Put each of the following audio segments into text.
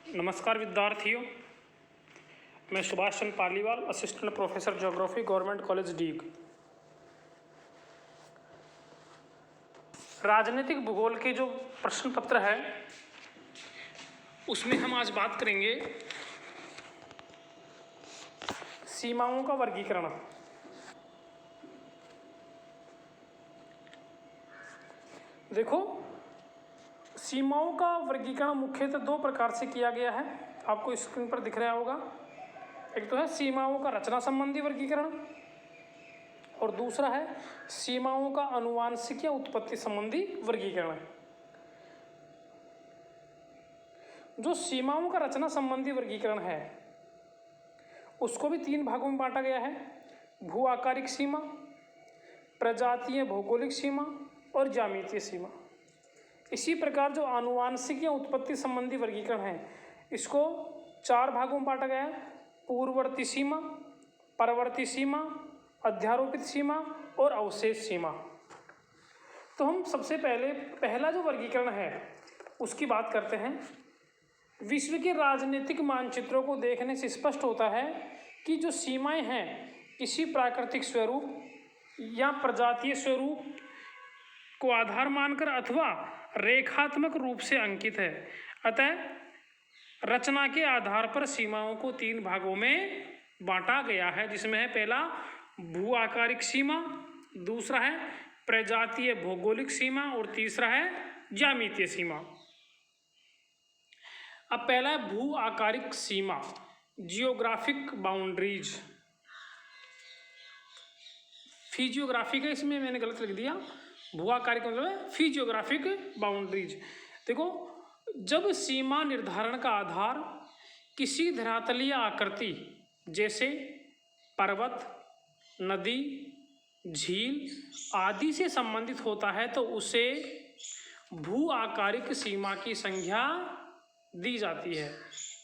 नमस्कार विद्यार्थियों, मैं Subhash Chandra Paliwal, assistant professor geography, government college Deeg. राजनीतिक भूगोल के जो प्रश्न पत्र है उसमें हम आज बात करेंगे सीमाओं का वर्गीकरण। देखो, सीमाओं का वर्गीकरण मुख्यतः दो प्रकार से किया गया है, आपको स्क्रीन पर दिख रहा होगा। एक तो है सीमाओं का रचना संबंधी वर्गीकरण और दूसरा है सीमाओं का आनुवंशिक या उत्पत्ति संबंधी वर्गीकरण। जो सीमाओं का रचना संबंधी वर्गीकरण है उसको भी तीन भागों में बांटा गया है: भू आकारिक सीमा, प्रजातीय भौगोलिक सीमा और ज्यामितीय सीमा। इसी प्रकार जो आनुवंशिक या उत्पत्ति संबंधी वर्गीकरण है इसको चार भागों में बांटा गया है: पूर्ववर्ती सीमा, परवर्ती सीमा, अध्यारोपित सीमा और अवशेष सीमा। तो हम सबसे पहला जो वर्गीकरण है उसकी बात करते हैं। विश्व के राजनीतिक मानचित्रों को देखने से स्पष्ट होता है कि जो सीमाएं हैं किसी प्राकृतिक स्वरूप या प्रजातीय स्वरूप को आधार मानकर अथवा रेखात्मक रूप से अंकित है। अतः रचना के आधार पर सीमाओं को तीन भागों में बांटा गया है, जिसमें है पहला भू आकारिक सीमा, दूसरा है प्रजातीय भौगोलिक सीमा और तीसरा है ज्यामितीय सीमा। अब पहला है भू आकारिक सीमा, जियोग्राफिक बाउंड्रीज। फिजियोग्राफिक है, इसमें मैंने गलत लिख दिया, भू आकारिक मतलब है फिजियोग्राफिक बाउंड्रीज। देखो, जब सीमा निर्धारण का आधार किसी धरातलीय आकृति जैसे पर्वत, नदी, झील आदि से संबंधित होता है तो उसे भू आकारिक सीमा की संज्ञा दी जाती है।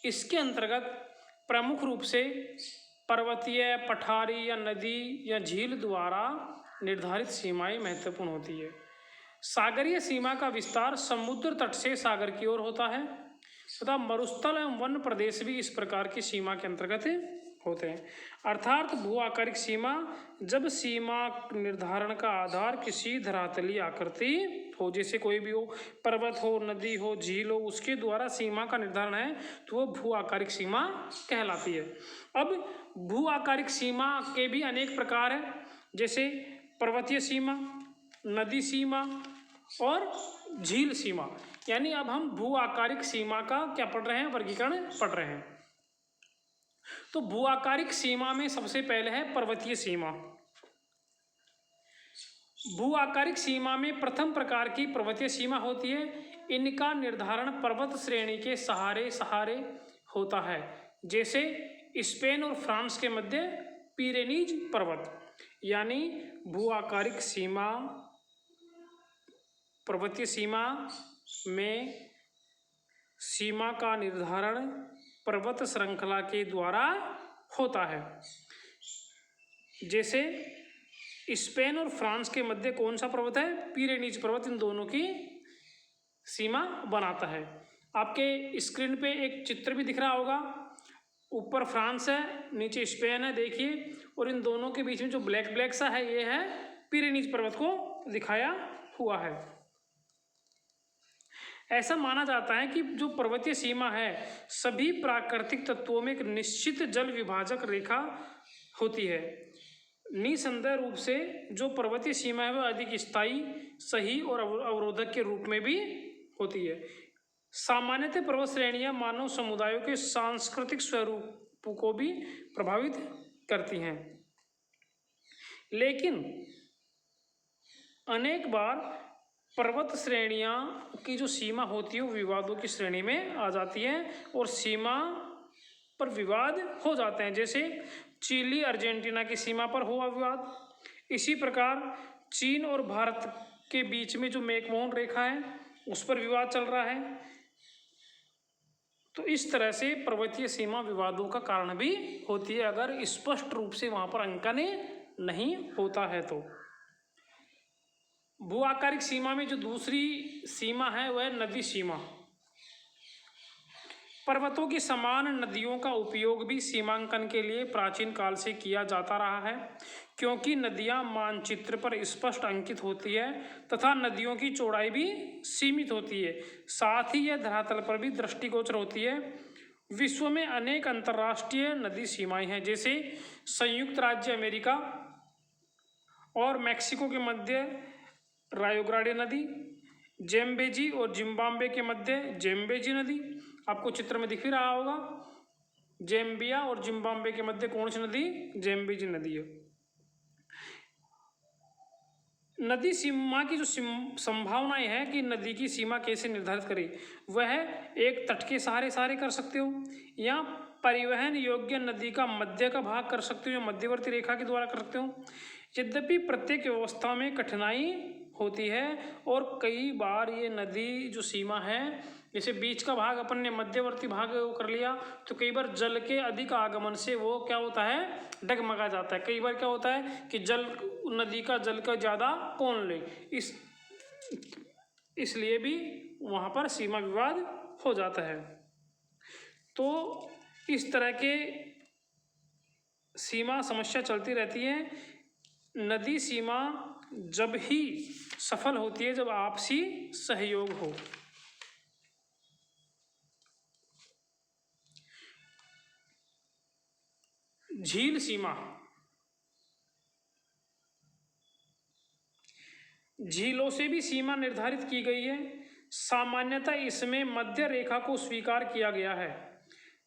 इसके अंतर्गत प्रमुख रूप से पर्वतीय, पठारी या नदी या झील द्वारा निर्धारित सीमाएं महत्वपूर्ण होती है। सागरीय सीमा का विस्तार समुद्र तट से सागर की ओर होता है तथा मरुस्थल एवं वन प्रदेश भी इस प्रकार की सीमा के अंतर्गत होते हैं। अर्थात भू आकारिक सीमा जब सीमा निर्धारण का आधार किसी धरातलीय आकृति हो, जैसे कोई भी हो, पर्वत हो, नदी हो, झील हो, उसके द्वारा सीमा का निर्धारण है तो वो भू आकारिक सीमा कहलाती है। अब भू आकारिक सीमा के भी अनेक प्रकार हैं, जैसे पर्वतीय सीमा, नदी सीमा और झील सीमा। यानी अब हम भू आकारिक सीमा का क्या पढ़ रहे हैं, वर्गीकरण पढ़ रहे हैं। तो भू आकारिक सीमा में सबसे पहले है पर्वतीय सीमा। भू आकारिक सीमा में प्रथम प्रकार की पर्वतीय सीमा होती है। इनका निर्धारण पर्वत श्रेणी के सहारे होता है, जैसे स्पेन और फ्रांस के मध्य पिरेनीज पर्वत। यानी भू आकारिक सीमा, पर्वतीय सीमा में सीमा का निर्धारण पर्वत श्रृंखला के द्वारा होता है। जैसे स्पेन और फ्रांस के मध्य कौन सा पर्वत है, पिरेनीज पर्वत, इन दोनों की सीमा बनाता है। आपके स्क्रीन पे एक चित्र भी दिख रहा होगा, ऊपर फ्रांस है, नीचे स्पेन है, देखिए, और इन दोनों के बीच में जो ब्लैक सा है ये है पिरेनीज पर्वत को दिखाया हुआ है। ऐसा माना जाता है कि जो पर्वतीय सीमा है सभी प्राकृतिक तत्वों में एक निश्चित जल विभाजक रेखा होती है। निसंदेह रूप से जो पर्वतीय सीमा है वह अधिक स्थायी, सही और अवरोधक के रूप में भी होती है। सामान्यतः पर्वत श्रेणियां मानव समुदायों के सांस्कृतिक स्वरूप को भी प्रभावित करती हैं, लेकिन अनेक बार पर्वत श्रेणियां की जो सीमा होती है वो विवादों की श्रेणी में आ जाती है और सीमा पर विवाद हो जाते हैं। जैसे चिली अर्जेंटीना की सीमा पर हुआ विवाद। इसी प्रकार चीन और भारत के बीच में जो मैकमोहन रेखा है उस पर विवाद चल रहा है। तो इस तरह से पर्वतीय सीमा विवादों का कारण भी होती है, अगर स्पष्ट रूप से वहां पर अंकन नहीं होता है तो। भू आकारिक सीमा में जो दूसरी सीमा है वह नदी सीमा। पर्वतों की समान नदियों का उपयोग भी सीमांकन के लिए प्राचीन काल से किया जाता रहा है, क्योंकि नदियां मानचित्र पर स्पष्ट अंकित होती है तथा नदियों की चौड़ाई भी सीमित होती है, साथ ही यह धरातल पर भी दृष्टिगोचर होती है। विश्व में अनेक अंतर्राष्ट्रीय नदी सीमाएं हैं, जैसे संयुक्त राज्य अमेरिका और मैक्सिको के मध्य रायो ग्रांडे नदी, जेम्बेजी और जिम्बाब्वे के मध्य जेम्बेजी नदी, आपको चित्र में दिख ही रहा होगा। जेम्बिया और जिम्बाब्वे के मध्य कौन सी नदी? जेम्बेजी नदी है। नदी सीमा की जो संभावनाएं हैं कि नदी की सीमा कैसे निर्धारित करें, वह एक तट के सहारे कर सकते हो, या परिवहन योग्य नदी का मध्य का भाग कर सकते हो, या मध्यवर्ती रेखा के द्वारा कर सकते हो। यद्यपि प्रत्येक व्यवस्था में कठिनाई होती है और कई बार ये नदी जो सीमा है, जैसे बीच का भाग अपन ने मध्यवर्ती भाग कर लिया, तो कई बार जल के अधिक आगमन से वो क्या होता है, डगमगा जाता है। कई बार क्या होता है कि नदी का जल का ज़्यादा कौन ले, इसलिए भी वहाँ पर सीमा विवाद हो जाता है। तो इस तरह के सीमा समस्या चलती रहती है। नदी सीमा जब ही सफल होती है जब आपसी सहयोग हो। झील सीमा, झीलों से भी सीमा निर्धारित की गई है। सामान्यतः इसमें मध्य रेखा को स्वीकार किया गया है,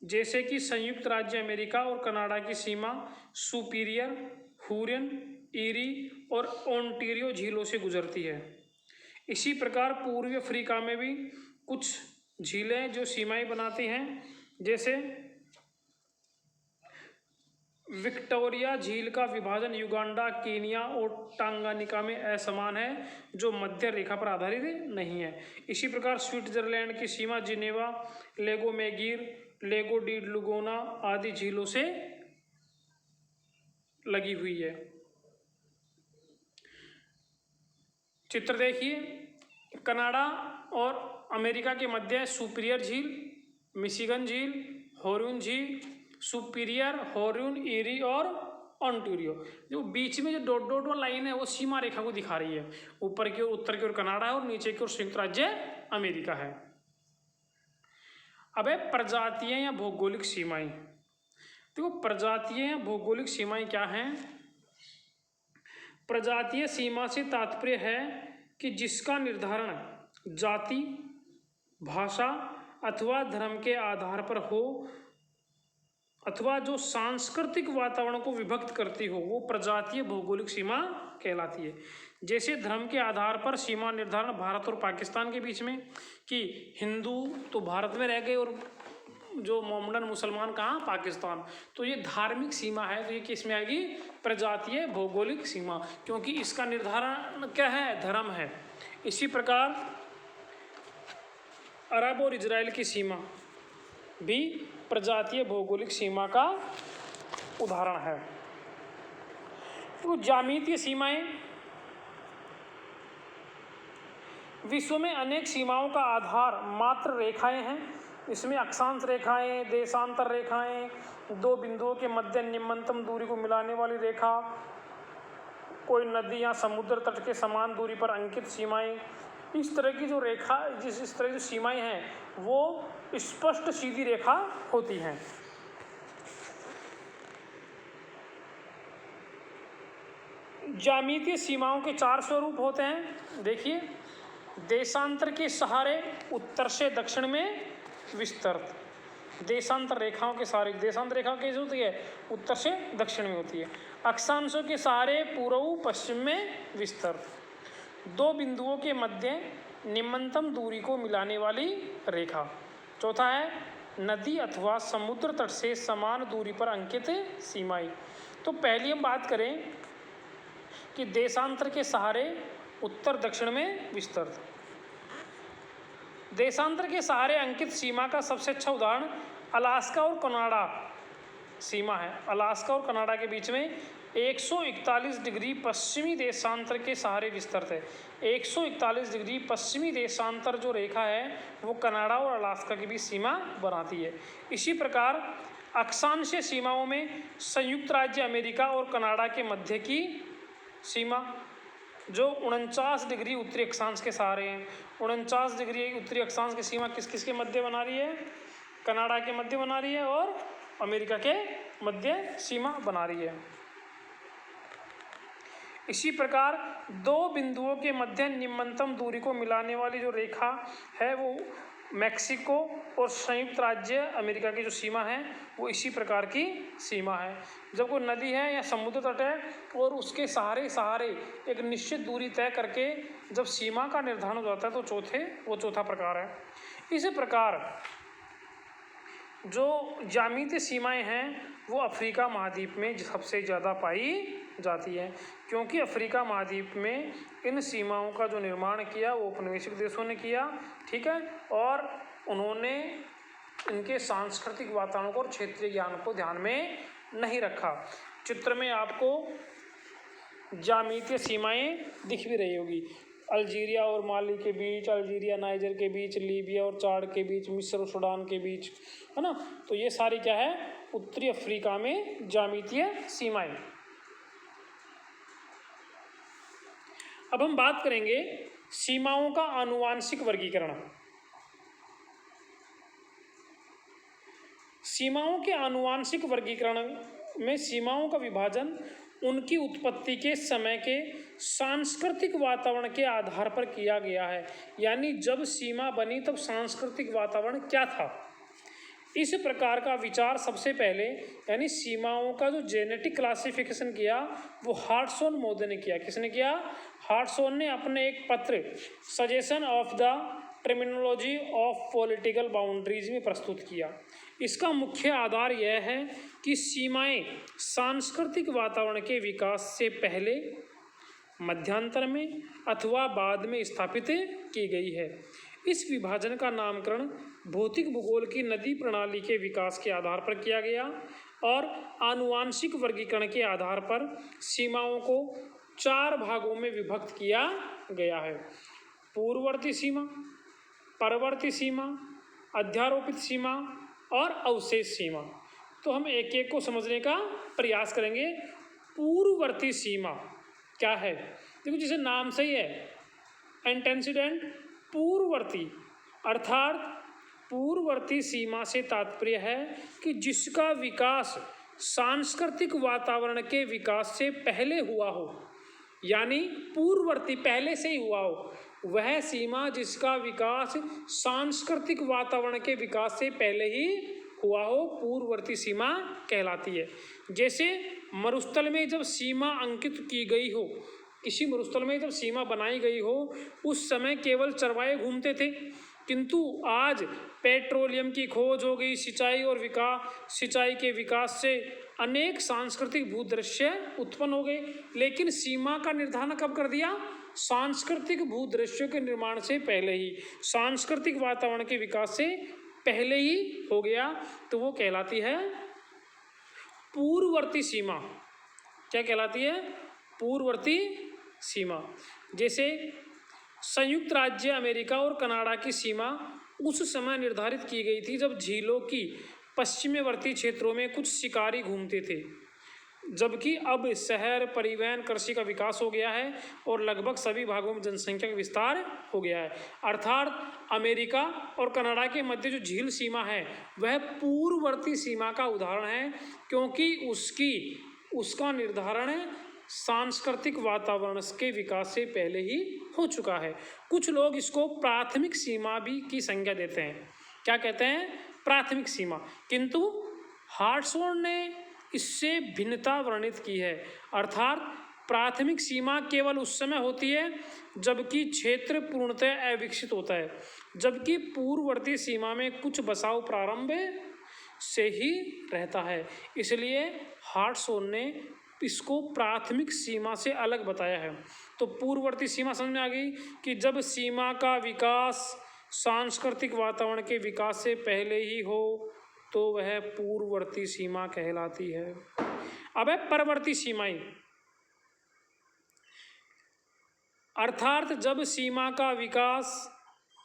जैसे कि संयुक्त राज्य अमेरिका और कनाडा की सीमा सुपीरियर, हुरियन, ईरी और ओंटारियो झीलों से गुजरती है। इसी प्रकार पूर्वी अफ्रीका में भी कुछ झीलें जो सीमाएं बनाती हैं, जैसे विक्टोरिया झील का विभाजन युगांडा, केनिया और टांगानिका में असमान है, जो मध्य रेखा पर आधारित नहीं है। इसी प्रकार स्विट्जरलैंड की सीमा जिनेवा, लेगो मैगिर, लेगो डी लुगोना आदि झीलों से लगी हुई है। चित्र देखिए, कनाडा और अमेरिका के मध्य सुपीरियर झील, मिशिगन झील, हुरियन झील, सुपीरियर, हुरियन, ईरी और ओंटारियो। जो बीच में जो डॉट डॉट वाला लाइन है वो सीमा रेखा को दिखा रही है। ऊपर की ओर उत्तर की ओर कनाडा है और नीचे की ओर संयुक्त राज्य अमेरिका है। अब है प्रजातीय या भौगोलिक सीमाएं। देखो प्रजातीय या भौगोलिक सीमाएं क्या हैं? प्रजातीय सीमा से तात्पर्य है कि जिसका निर्धारण जाति, भाषा अथवा धर्म के आधार पर हो, अथवा जो सांस्कृतिक वातावरण को विभक्त करती हो, वो प्रजातीय भौगोलिक सीमा कहलाती है। जैसे धर्म के आधार पर सीमा निर्धारण भारत और पाकिस्तान के बीच में, कि हिंदू तो भारत में रह गए और जो मोहम्मडन मुसलमान कहाँ? पाकिस्तान। तो ये धार्मिक सीमा है, तो ये किस में आएगी? प्रजातीय भौगोलिक सीमा, क्योंकि इसका निर्धारण क्या है? धर्म है। इसी प्रकार अरब और इजराइल की सीमा भी प्रजातीय भौगोलिक सीमा का उदाहरण है। तो ज्यामितीय सीमाएं, विश्व में अनेक सीमाओं का आधार मात्र रेखाएं हैं। इसमें अक्षांश रेखाएं, देशांतर रेखाएं, दो बिंदुओं के मध्य निम्नतम दूरी को मिलाने वाली रेखा, कोई नदी या समुद्र तट के समान दूरी पर अंकित सीमाएं, इस तरह की जो रेखा, इस तरह की सीमाएं हैं वो स्पष्ट सीधी रेखा होती हैं। ज्यामितीय सीमाओं के 4 स्वरूप होते हैं। देखिए, देशांतर के सहारे उत्तर से दक्षिण में विस्तृत, देशांतर रेखाओं के सहारे, देशांतर रेखा कैसे होती है? उत्तर से दक्षिण में होती है। अक्षांशों के सहारे पूर्व पश्चिम में विस्तृत, दो बिंदुओं के मध्य निम्नतम दूरी को मिलाने वाली रेखा। चौथा है नदी अथवा समुद्र तट से समान दूरी पर अंकित सीमाएं। तो पहली हम बात करें कि देशांतर के सहारे उत्तर दक्षिण में विस्तृत। देशांतर के सहारे अंकित सीमा का सबसे अच्छा उदाहरण अलास्का और कनाडा सीमा है। अलास्का और कनाडा के बीच में 141 डिग्री पश्चिमी देशांतर के सहारे विस्तृत है। 141 डिग्री पश्चिमी देशांतर जो रेखा है वो कनाडा और अलास्का के बीच सीमा बनाती है। इसी प्रकार अक्षांशीय सीमाओं में संयुक्त राज्य अमेरिका और कनाडा के मध्य की सीमा जो 49 डिग्री उत्तरी अक्षांश के सहारे हैं, 49 डिग्री उत्तरी अक्षांश की सीमा किस किस के मध्य बना रही है? कनाडा के मध्य बना रही है और अमेरिका के मध्य सीमा बना रही है। इसी प्रकार दो बिंदुओं के मध्य निम्नतम दूरी को मिलाने वाली जो रेखा है वो मैक्सिको और संयुक्त राज्य अमेरिका की जो सीमा है वो इसी प्रकार की सीमा है। जब कोई नदी है या समुद्र तट है और उसके सहारे एक निश्चित दूरी तय करके जब सीमा का निर्धारण हो जाता है तो वो चौथा प्रकार है। इसी प्रकार जो ज्यामितीय सीमाएं हैं वो अफ्रीका महाद्वीप में सबसे ज़्यादा पाई जाती है, क्योंकि अफ्रीका महाद्वीप में इन सीमाओं का जो निर्माण किया वो उपनिवेशिक देशों ने किया, ठीक है, और उन्होंने इनके सांस्कृतिक वातावरण को और क्षेत्रीय ज्ञान को ध्यान में नहीं रखा। चित्र में आपको ज्यामितीय सीमाएं दिख भी रही होगी, अल्जीरिया और माली के बीच, अल्जीरिया नाइजर के बीच, लीबिया और चाड के बीच, मिस्र और सूडान के बीच, है ना। तो ये सारी क्या है? उत्तरी अफ्रीका में ज्यामितीय सीमाएं। अब हम बात करेंगे सीमाओं का आनुवांशिक वर्गीकरण। सीमाओं के आनुवांशिक वर्गीकरण में सीमाओं का विभाजन उनकी उत्पत्ति के समय के सांस्कृतिक वातावरण के आधार पर किया गया है। यानी जब सीमा बनी तब सांस्कृतिक वातावरण क्या था, इस प्रकार का विचार सबसे पहले यानी सीमाओं का जो जेनेटिक क्लासिफिकेशन किया वो हार्टसोन मोदे ने किया। किसने किया? हार्टसोन ने अपने एक पत्र suggestion of the terminology of political boundaries में प्रस्तुत किया। इसका मुख्य आधार यह है कि सीमाएं सांस्कृतिक वातावरण के विकास से पहले, मध्यांतर में अथवा बाद में स्थापित की गई है। इस विभाजन का नामकरण भौतिक भूगोल की नदी प्रणाली के विकास के आधार पर किया गया और आनुवांशिक वर्गीकरण के आधार पर सीमाओं को 4 भागों में विभक्त किया गया है: पूर्ववर्ती सीमा, परवर्ती सीमा, अध्यारोपित सीमा और अवशेष सीमा। तो हम एक एक को समझने का प्रयास करेंगे। पूर्ववर्ती सीमा क्या है? देखो, जैसे नाम से ही है, एंटेसिडेंट पूर्ववर्ती, अर्थात पूर्ववर्ती सीमा से तात्पर्य है कि जिसका विकास सांस्कृतिक वातावरण के विकास से पहले हुआ हो, यानी पूर्ववर्ती पहले से ही हुआ हो, वह सीमा जिसका विकास सांस्कृतिक वातावरण के विकास से पहले ही हुआ हो, पूर्ववर्ती सीमा कहलाती है। जैसे मरुस्थल में जब सीमा अंकित की गई हो, किसी मरुस्थल में जब सीमा बनाई गई हो, उस समय केवल चरवाहे घूमते थे, किंतु आज पेट्रोलियम की खोज हो गई, सिंचाई के विकास से अनेक सांस्कृतिक भूदृश्य उत्पन्न हो गए। लेकिन सीमा का निर्धारण कब कर दिया? सांस्कृतिक भूदृश्यों के निर्माण से पहले ही, सांस्कृतिक वातावरण के विकास से पहले ही हो गया, तो वो कहलाती है पूर्ववर्ती सीमा। क्या कहलाती है? पूर्ववर्ती सीमा। जैसे संयुक्त राज्य अमेरिका और कनाडा की सीमा उस समय निर्धारित की गई थी जब झीलों की पश्चिमवर्ती क्षेत्रों में कुछ शिकारी घूमते थे, जबकि अब शहर, परिवहन, कृषि का विकास हो गया है और लगभग सभी भागों में जनसंख्या का विस्तार हो गया है। अर्थात अमेरिका और कनाडा के मध्य जो झील सीमा है वह पूर्ववर्ती सीमा का उदाहरण है, क्योंकि उसका निर्धारण सांस्कृतिक वातावरण के विकास से पहले ही हो चुका है। कुछ लोग इसको प्राथमिक सीमा भी की संज्ञा देते हैं। क्या कहते हैं? प्राथमिक सीमा। किंतु हार्टसोन ने इससे भिन्नता वर्णित की है, अर्थात प्राथमिक सीमा केवल उस समय होती है जबकि क्षेत्र पूर्णतः अविकसित होता है, जबकि पूर्ववर्ती सीमा में कुछ बसाव प्रारंभ से ही रहता है। इसलिए हार्टसोन ने इसको प्राथमिक सीमा से अलग बताया है। तो पूर्ववर्ती सीमा समझ में आ गई कि जब सीमा का विकास सांस्कृतिक वातावरण के विकास से पहले ही हो तो वह पूर्ववर्ती सीमा कहलाती है। अब है परवर्ती सीमाएं, अर्थात जब सीमा का विकास,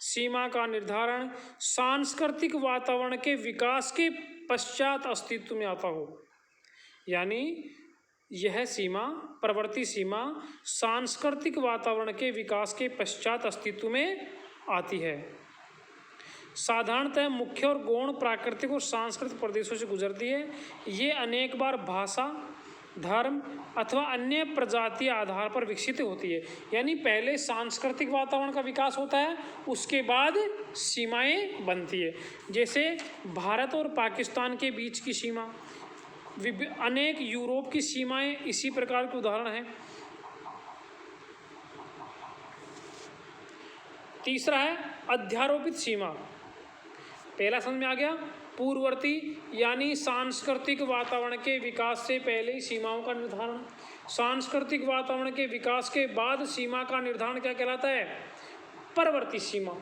सीमा का निर्धारण सांस्कृतिक वातावरण के विकास के पश्चात अस्तित्व में आता हो। यानी यह सीमा, परवर्ती सीमा सांस्कृतिक वातावरण के विकास के पश्चात अस्तित्व में आती है। साधारणतः मुख्य और गौण प्राकृतिक और सांस्कृतिक प्रदेशों से गुजरती है। ये अनेक बार भाषा, धर्म अथवा अन्य प्रजातीय आधार पर विकसित होती है। यानी पहले सांस्कृतिक वातावरण का विकास होता है, उसके बाद सीमाएं बनती है। जैसे भारत और पाकिस्तान के बीच की सीमा, अनेक यूरोप की सीमाएं इसी प्रकार के उदाहरण हैं। तीसरा है अध्यारोपित सीमा। पहला समझ में आ गया, पूर्ववर्ती यानी सांस्कृतिक वातावरण के विकास से पहले ही सीमाओं का निर्धारण। सांस्कृतिक वातावरण के विकास के बाद सीमा का निर्धारण क्या कहलाता है? परवर्ती सीमा।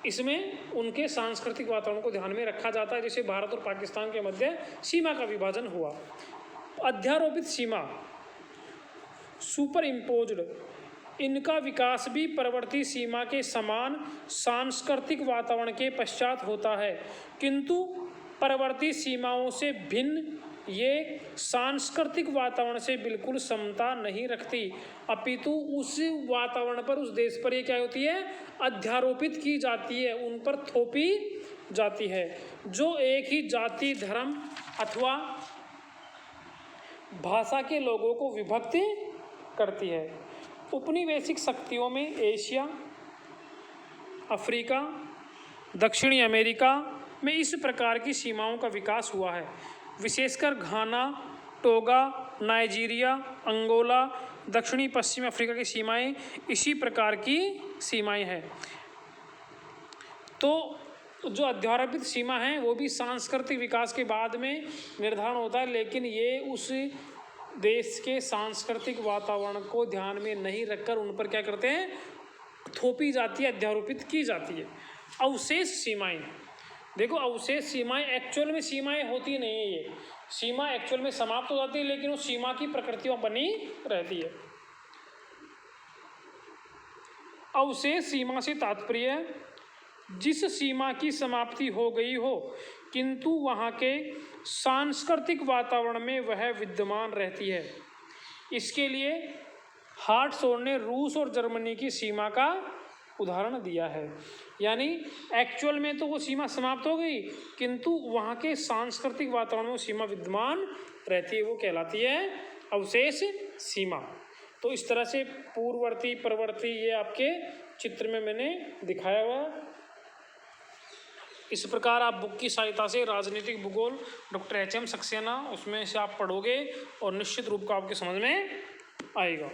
इसमें उनके सांस्कृतिक वातावरण को ध्यान में रखा जाता है, जैसे भारत और पाकिस्तान के मध्य सीमा का विभाजन हुआ। अध्यारोपित सीमा, सुपर इम्पोज्ड, इनका विकास भी परवर्ती सीमा के समान सांस्कृतिक वातावरण के पश्चात होता है, किंतु परवर्ती सीमाओं से भिन्न ये सांस्कृतिक वातावरण से बिल्कुल समता नहीं रखती, अपितु उस वातावरण पर, उस देश पर ये क्या होती है? अध्यारोपित की जाती है, उन पर थोपी जाती है, जो एक ही जाति, धर्म अथवा भाषा के लोगों को विभक्त करती है। उपनिवेशिक शक्तियों में एशिया, अफ्रीका, दक्षिणी अमेरिका में इस प्रकार की सीमाओं का विकास हुआ है। विशेषकर घाना, टोगा, नाइजीरिया, अंगोला, दक्षिणी पश्चिम अफ्रीका की सीमाएं इसी प्रकार की सीमाएं हैं। तो जो अध्यारोपित सीमा है वो भी सांस्कृतिक विकास के बाद में निर्धारण होता है, लेकिन ये उस देश के सांस्कृतिक वातावरण को ध्यान में नहीं रखकर उन पर क्या करते हैं? थोपी जाती है, अध्यारोपित की जाती है। अवशेष सीमाएं, देखो अवशेष सीमाएं एक्चुअल में सीमाएं होती नहीं है, ये सीमा एक्चुअल में समाप्त हो जाती है, लेकिन वो सीमा की प्रकृति बनी रहती है। अवशेष सीमा से तात्पर्य जिस सीमा की समाप्ति हो गई हो किंतु वहाँ के सांस्कृतिक वातावरण में वह विद्यमान रहती है। इसके लिए हार्टशॉर्न ने रूस और जर्मनी की सीमा का उदाहरण दिया है। यानी एक्चुअल में तो वो सीमा समाप्त हो गई, किंतु वहाँ के सांस्कृतिक वातावरण में वो सीमा विद्यमान रहती है, वो कहलाती है अवशेष सीमा। तो इस तरह से पूर्ववर्ती, परवर्ती ये आपके चित्र में मैंने दिखाया हुआ। इस प्रकार आप बुक की सहायता से राजनीतिक भूगोल डॉक्टर एच.एम. सक्सेना उसमें से आप पढ़ोगे और निश्चित रूप का आपके समझ में आएगा।